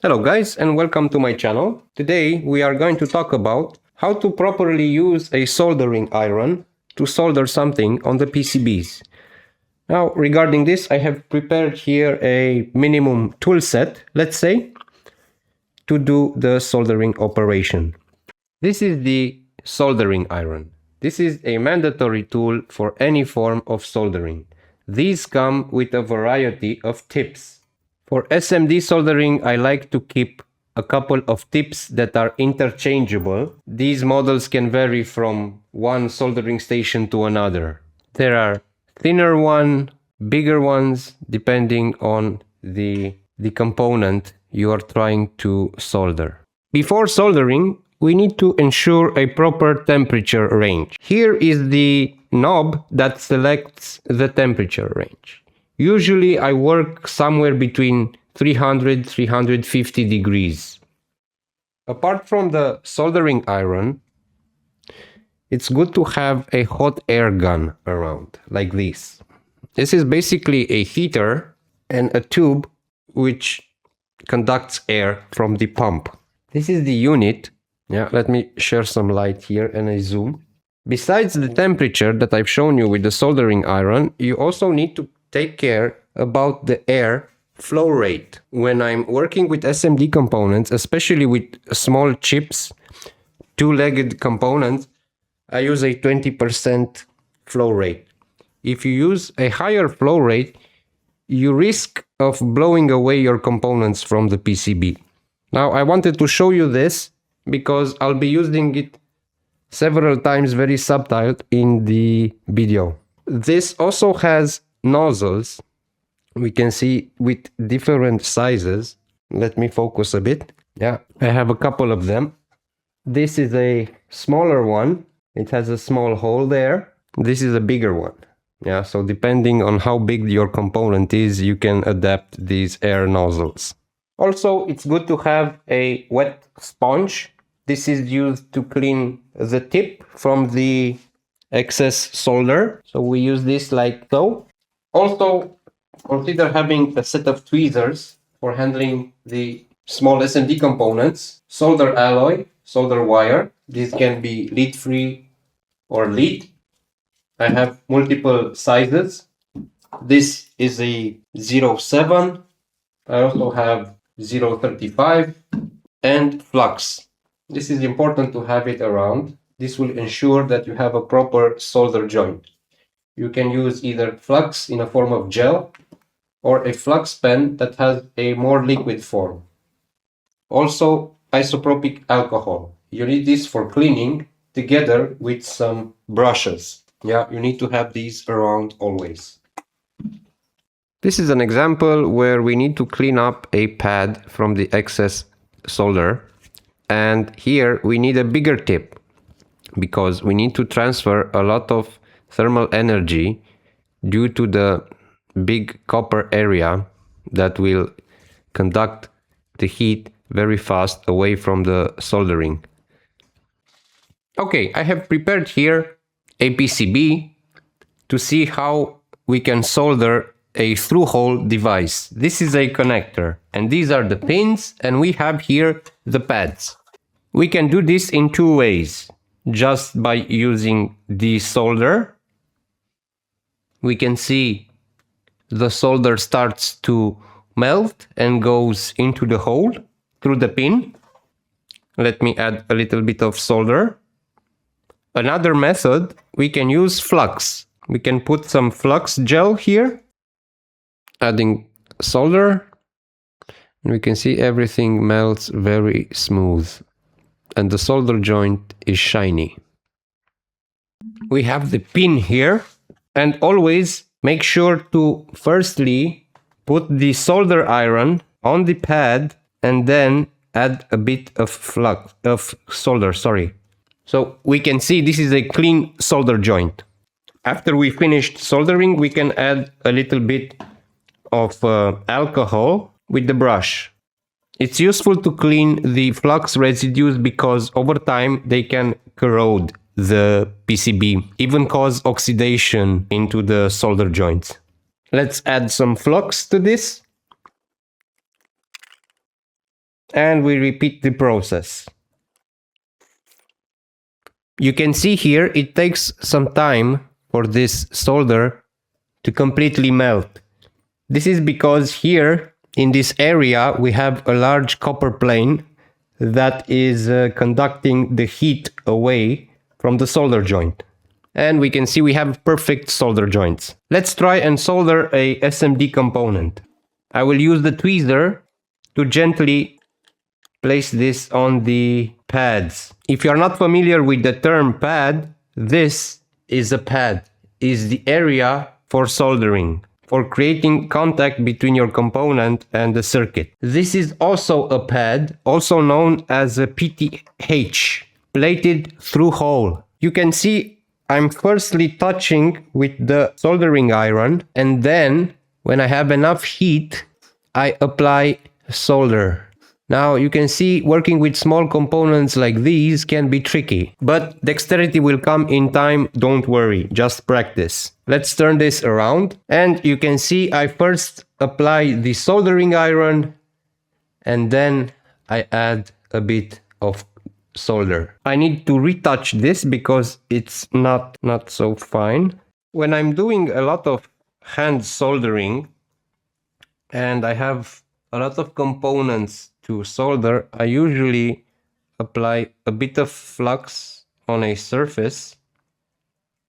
Hello guys and welcome to my channel. Today we are going to talk about how to properly use a soldering iron to solder something on the PCBs. Now regarding this, I have prepared here a minimum tool set, let's say, to do the soldering operation. This is the soldering iron. This is a mandatory tool for any form of soldering. These come with a variety of tips. For SMD soldering, I like to keep a couple of tips that are interchangeable. These models can vary from one soldering station to another. There are thinner ones, bigger ones, depending on the component you are trying to solder. Before soldering, we need to ensure a proper temperature range. Here is the knob that selects the temperature range. Usually I work somewhere between 300–350 degrees. Apart from the soldering iron, it's good to have a hot air gun around, like this. This is basically a heater and a tube which conducts air from the pump. This is the unit. Let me share some light here and I zoom. Besides the temperature that I've shown you with the soldering iron, you also need to take care about the air flow rate. When I'm working with SMD components, especially with small chips, two-legged components, I use a 20% flow rate. If you use a higher flow rate, you risk of blowing away your components from the PCB. Now I wanted to show you this because I'll be using it several times very subtle in the video. This also has nozzles, we can see, with different sizes. Let me focus a bit. I have a couple of them. This is a smaller one. It has a small hole there. This is a bigger one. So depending on how big your component is, you can adapt these air nozzles. Also, it's good to have a wet sponge. This is used to clean the tip from the excess solder. So we use this like so. Also, consider having a set of tweezers for handling the small SMD components, solder alloy, solder wire. This can be lead-free or lead. I have multiple sizes. This is a 0.7. I also have 0.35 and flux. This is important to have it around. This will ensure that you have a proper solder joint. You can use either flux in a form of gel or a flux pen that has a more liquid form. Also, isopropyl alcohol. You need this for cleaning together with some brushes. You need to have these around always. This is an example where we need to clean up a pad from the excess solder. And here we need a bigger tip because we need to transfer a lot of thermal energy due to the big copper area that will conduct the heat very fast away from the soldering. Okay, I have prepared here a PCB to see how we can solder a through-hole device. This is a connector and these are the pins and we have here the pads. We can do this in two ways. Just by using the solder, we can see the solder starts to melt and goes into the hole through the pin. Let me add a little bit of solder. Another method, we can use flux. We can put some flux gel here, adding solder, and we can see everything melts very smooth and the solder joint is shiny. We have the pin here, and always make sure to firstly put the solder iron on the pad and then add a bit of solder. So we can see this is a clean solder joint. After we finished soldering, we can add a little bit of alcohol with the brush. It's useful to clean the flux residues because over time they can corrode the PCB, even cause oxidation into the solder joints. Let's add some flux to this. and we repeat the process. You can see here it takes some time for this solder to completely melt. This is because here in this area we have a large copper plane that is conducting the heat away from the solder joint. And we can see we have perfect solder joints. Let's try and solder a SMD component. I will use the tweezer to gently place this on the pads. If you are not familiar with the term pad, this is a pad, is the area for soldering, for creating contact between your component and the circuit. This is also a pad, also known as a PTH, plated through hole. You can see I'm firstly touching with the soldering iron, and then when I have enough heat, I apply solder. Now you can see working with small components like these can be tricky, but dexterity will come in time, don't worry, just practice. Let's turn this around, and you can see I first apply the soldering iron and then I add a bit of solder. I need to retouch this because it's not so fine. When I'm doing a lot of hand soldering and I have a lot of components to solder, I usually apply a bit of flux on a surface,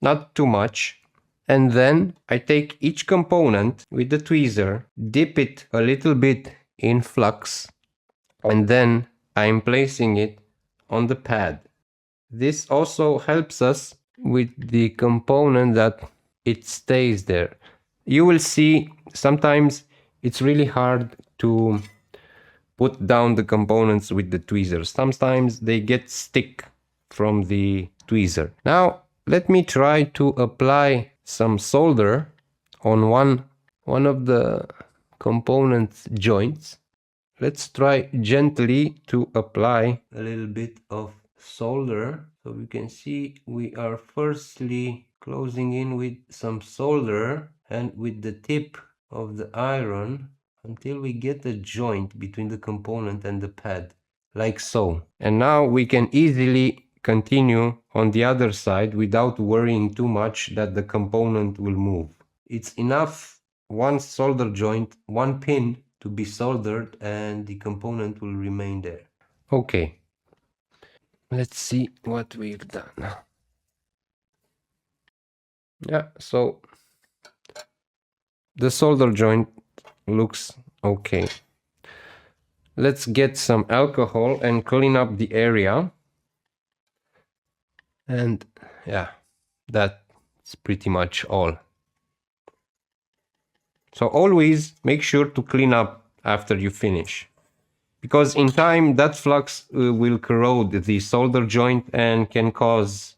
not too much, and then I take each component with the tweezer, dip it a little bit in flux, and then I'm placing it on the pad. This also helps us with the component that it stays there. You will see sometimes it's really hard to put down the components with the tweezers. Sometimes they get stick from the tweezer. Now let me try to apply some solder on one of the component joints. Let's try gently to apply a little bit of solder. So we can see we are firstly closing in with some solder and with the tip of the iron until we get a joint between the component and the pad, like so. And now we can easily continue on the other side without worrying too much that the component will move. It's enough one solder joint, one pin to be soldered, and the component will remain there. Okay, let's see what we've done. Yeah, so the solder joint looks okay. Let's get some alcohol and clean up the area. And yeah, that's pretty much all. So always make sure to clean up after you finish, because in time that flux will corrode the solder joint and can cause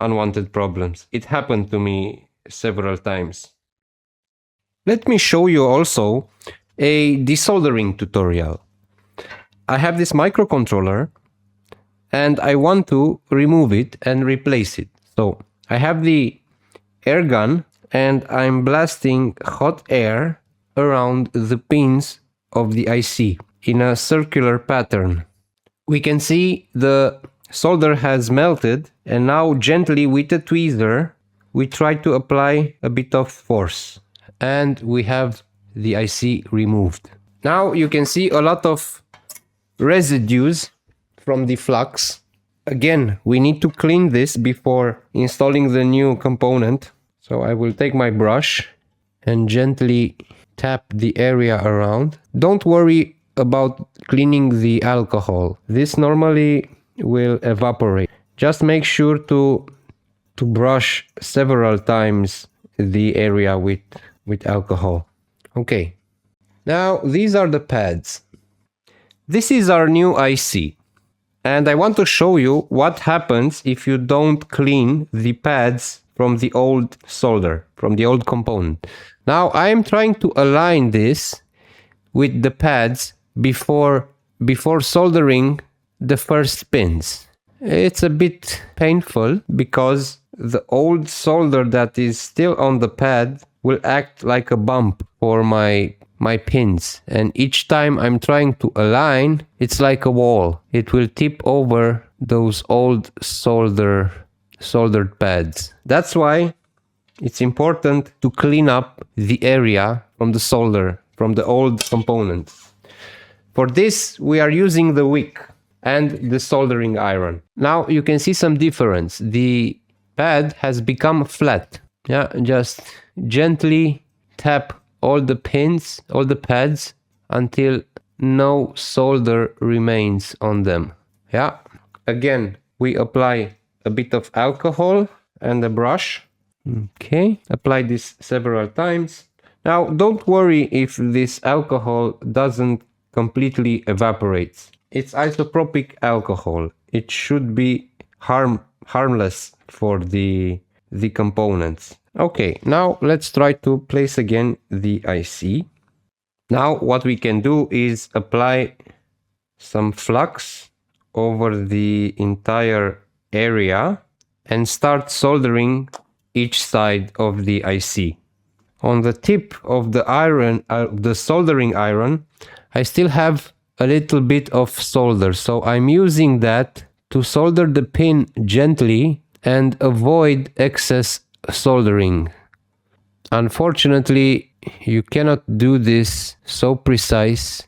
unwanted problems. It happened to me several times. Let me show you also a desoldering tutorial. I have this microcontroller and I want to remove it and replace it. So I have the air gun and I'm blasting hot air around the pins of the IC in a circular pattern. We can see the solder has melted, and now gently with a tweezer we try to apply a bit of force and we have the IC removed. Now you can see a lot of residues from the flux. Again, we need to clean this before installing the new component. So I will take my brush and gently tap the area around. Don't worry about cleaning the alcohol. This normally will evaporate. Just make sure to brush several times the area with alcohol. Okay. Now these are the pads. This is our new IC. And I want to show you what happens if you don't clean the pads from the old solder, from the old component. Now I am trying to align this with the pads before soldering the first pins. It's a bit painful because the old solder that is still on the pad will act like a bump for my pins, and each time I'm trying to align, it's like a wall. It will tip over those old soldered pads. That's why it's important to clean up the area from the solder, from the old components. For this, we are using the wick and the soldering iron. Now you can see some difference. The pad has become flat. Yeah, just gently tap all the pins, all the pads, until no solder remains on them. Yeah. Again, we apply a bit of alcohol and a brush. Okay, apply this several times. Now, don't worry if this alcohol doesn't completely evaporate. It's isopropic alcohol. It should be harmless for the components. Okay, now let's try to place again the IC. Now what we can do is apply some flux over the entire area and start soldering each side of the IC. On the tip of the iron, the soldering iron, I still have a little bit of solder, so I'm using that to solder the pin gently and avoid excess soldering. Unfortunately, you cannot do this so precise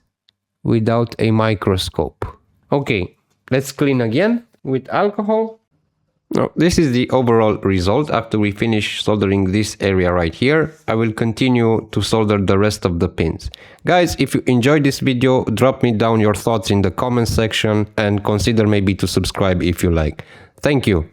without a microscope. Okay, let's clean again with alcohol. Now, this is the overall result after we finish soldering this area right here. I will continue to solder the rest of the pins. Guys, if you enjoyed this video, drop me down your thoughts in the comment section and consider maybe to subscribe if you like. Thank you.